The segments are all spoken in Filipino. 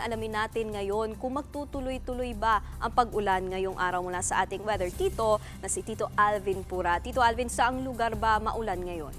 alamin natin ngayon kung magtutuloy-tuloy ba ang pag-ulan ngayong araw mula sa ating weather tito na si Tito Alvin Pura. Tito Alvin, saang lugar ba maulan ngayon?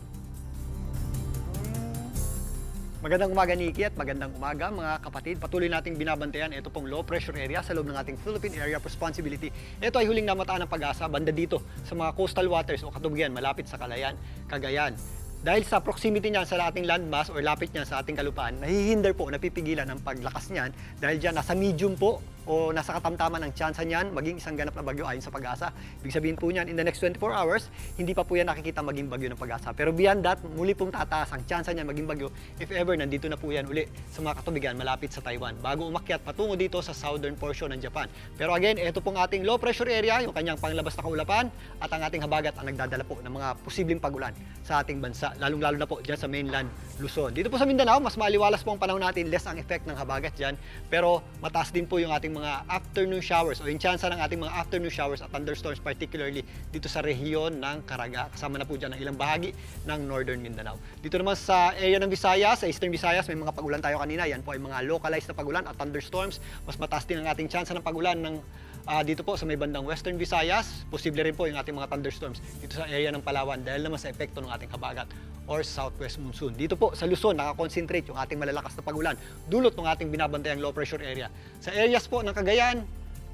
Magandang umaga, Nikki, at magandang umaga mga kapatid. Patuloy nating binabantayan ito pong low pressure area sa loob ng ating Philippine Area of Responsibility. Ito ay huling namataan ng pag-asa banda dito sa mga coastal waters o katubigan malapit sa Calayan, Cagayan. Dahil sa proximity niyan sa ating landmass or lapit niyan sa ating kalupaan, nahihinder po, napipigilan ang paglakas niyan dahil diyan nasa medium po o nasa katamtaman ng tsansa niyan maging isang ganap na bagyo ayon sa pag-asa. Ibig sabihin po niyan, in the next 24 hours, hindi pa po yan nakikita maging bagyo ng pag-asa. Pero beyond that, muli pong tataas ang tsansa niyan maging bagyo if ever nandito na po yan uli sa mga katubigan malapit sa Taiwan bago umakyat patungo dito sa southern portion ng Japan. Pero again, ito pong ating low pressure area, yung kanyang panglabas na kaulapan at ang ating habagat ang nagdadala po ng mga posibleng pag-ulan sa ating bansa, lalong-lalo na po dyan sa mainland Luzon. Dito po sa Mindanao, mas maliwalas po ang panahon natin, less ang effect ng habagat dyan, pero mataas din po yung ating mga afternoon showers o yung tsansa ng ating mga afternoon showers at thunderstorms, particularly dito sa rehiyon ng Caraga. Kasama na po dyan ang ilang bahagi ng Northern Mindanao. Dito naman sa area ng Visayas, sa Eastern Visayas, may mga pag-ulan tayo kanina. Yan po ay mga localized na pag-ulan at thunderstorms. Mas mataas din ang ating tsansa ng pag-ulan ng dito po sa may bandang Western Visayas. Posible rin po yung ating mga thunderstorms dito sa area ng Palawan dahil naman sa epekto ng ating habagat or southwest monsoon. Dito po sa Luzon, nakakonsentrate yung ating malalakas na pag-ulan dulot ng ating binabantayang low pressure area. Sa areas po ng Cagayan,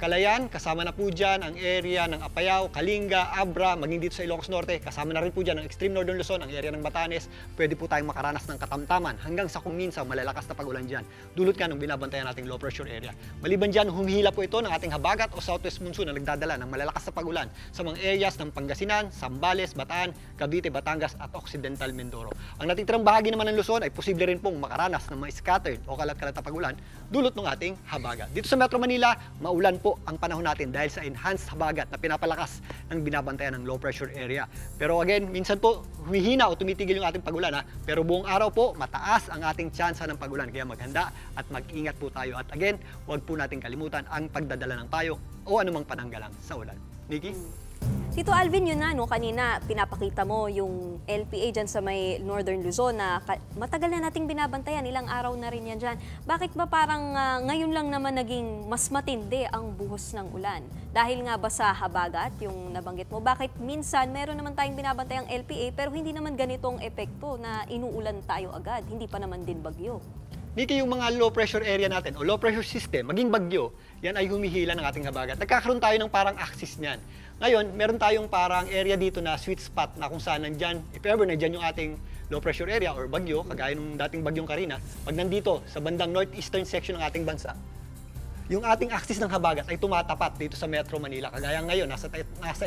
Calayan, kasama na po dyan ang area ng Apayao, Kalinga, Abra, maging dito sa Ilocos Norte, kasama na rin po dyan ang extreme northern Luzon, ang area ng Batanes. Pwede po tayong makaranas ng katamtaman hanggang sa kung minsan malalakas na pag-ulan dyan. Dulot ka ng binabantayan nating low pressure area. Maliban dyan, humihila po ito ng ating habagat o southwest monsoon na nagdadala ng malalakas na pag-ulan sa mga areas ng Pangasinan, Zambales, Bataan, Cavite, Batangas at Occidental Mindoro. Ang natitirang bahagi naman ng Luzon ay posible rin pong makaranas ng mga scattered o kalat-kalat na pag-ulan dulot ng ating habagat. Dito sa Metro Manila, maulan po ang panahon natin dahil sa enhanced habagat na pinapalakas ng binabantayan ng low pressure area. Pero again, minsan po humihina o tumitigil yung ating pag-ulan, pero buong araw po mataas ang ating tsansa ng pag-ulan. Kaya maghanda at mag-ingat po tayo. At again, huwag po natin kalimutan ang pagdadala ng payong o anumang pananggalang sa ulan. Nikki? Tito Alvin, yun na, no? Kanina pinapakita mo yung LPA dyan sa may Northern Luzon na matagal na nating binabantayan, ilang araw na rin yan dyan. Bakit ba parang ngayon lang naman naging mas matindi ang buhos ng ulan? Dahil nga ba sa habagat, yung nabanggit mo, bakit minsan meron naman tayong binabantayang LPA pero hindi naman ganitong epekto na inuulan tayo agad, hindi pa naman din bagyo? Niki, yung mga low pressure area natin o low pressure system, maging bagyo, yan ay humihila ng ating habagat. Nagkakaroon tayo ng parang axis niyan. Ngayon, meron tayong parang area dito na sweet spot na kung saan nandyan, if ever nandyan yung ating low pressure area or bagyo, kagaya nung dating bagyong Karina, pag nandito sa bandang northeastern section ng ating bansa, yung ating axis ng habagat ay tumatapat dito sa Metro Manila. Kagaya ngayon, nasa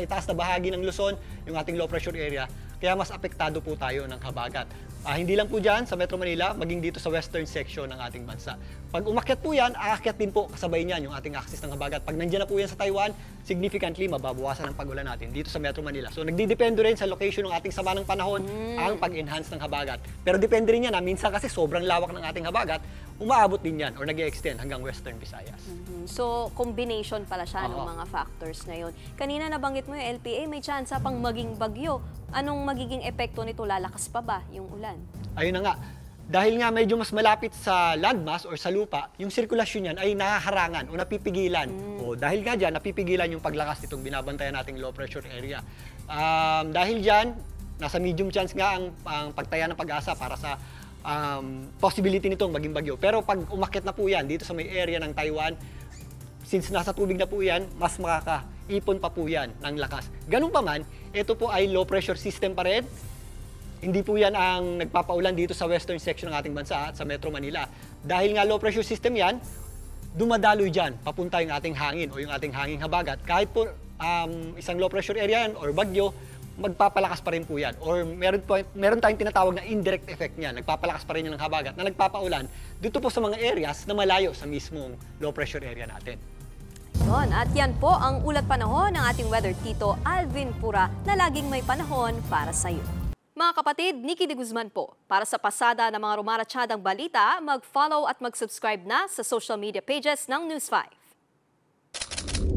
itaas na bahagi ng Luzon, yung ating low pressure area, kaya mas apektado po tayo ng habagat. Hindi lang po dyan sa Metro Manila, maging dito sa western section ng ating bansa. Pag umakyat po yan, aakyat din po kasabay niyan yung ating axis ng habagat. Pag nandiyan na po yan sa Taiwan, significantly mababawasan ang pag-ulan natin dito sa Metro Manila. So nagdidepende rin sa location ng ating sama ng panahon ang pag-enhance ng habagat. Pero depende rin yan, minsan kasi sobrang lawak ng ating habagat, umaabot din yan or nag-e-extend hanggang western Visayas. So combination pala siya ng mga factors na yun. Kanina nabanggit mo yung LPA, may chance pang maging bagyo. Anong magiging epekto nito? Lalakas pa ba yung ulan? Ayun na nga. Dahil nga medyo mas malapit sa landmass or sa lupa, yung sirkulasyon niyan ay nahaharangan o napipigilan. O dahil nga dyan, napipigilan yung paglakas nitong binabantayan nating low pressure area. Dahil dyan, nasa medium chance nga ang pagtaya ng pag-asa para sa possibility nitong maging bagyo. Pero pag umakyat na po yan dito sa may area ng Taiwan, since nasa tubig na po yan, mas makakaipon pa po yan ng lakas. Ganun pa man, ito po ay low pressure system pa rin. Hindi po yan ang nagpapaulan dito sa western section ng ating bansa at sa Metro Manila. Dahil nga low pressure system yan, dumadaloy dyan, papunta yung ating hangin o yung ating hanging habagat. Kahit po isang low pressure area yan or bagyo, magpapalakas pa rin po yan. Or meron tayong tinatawag na indirect effect niyan. Nagpapalakas pa rin yan ng habagat na nagpapaulan dito po sa mga areas na malayo sa mismong low pressure area natin. Yun, at yan po ang ulat panahon ng ating weather tito Alvin Pura na laging may panahon para sa iyo. Mga kapatid, Nikki de Guzman po. Para sa pasada ng mga rumaratsyadang balita, mag-follow at mag-subscribe na sa social media pages ng News 5.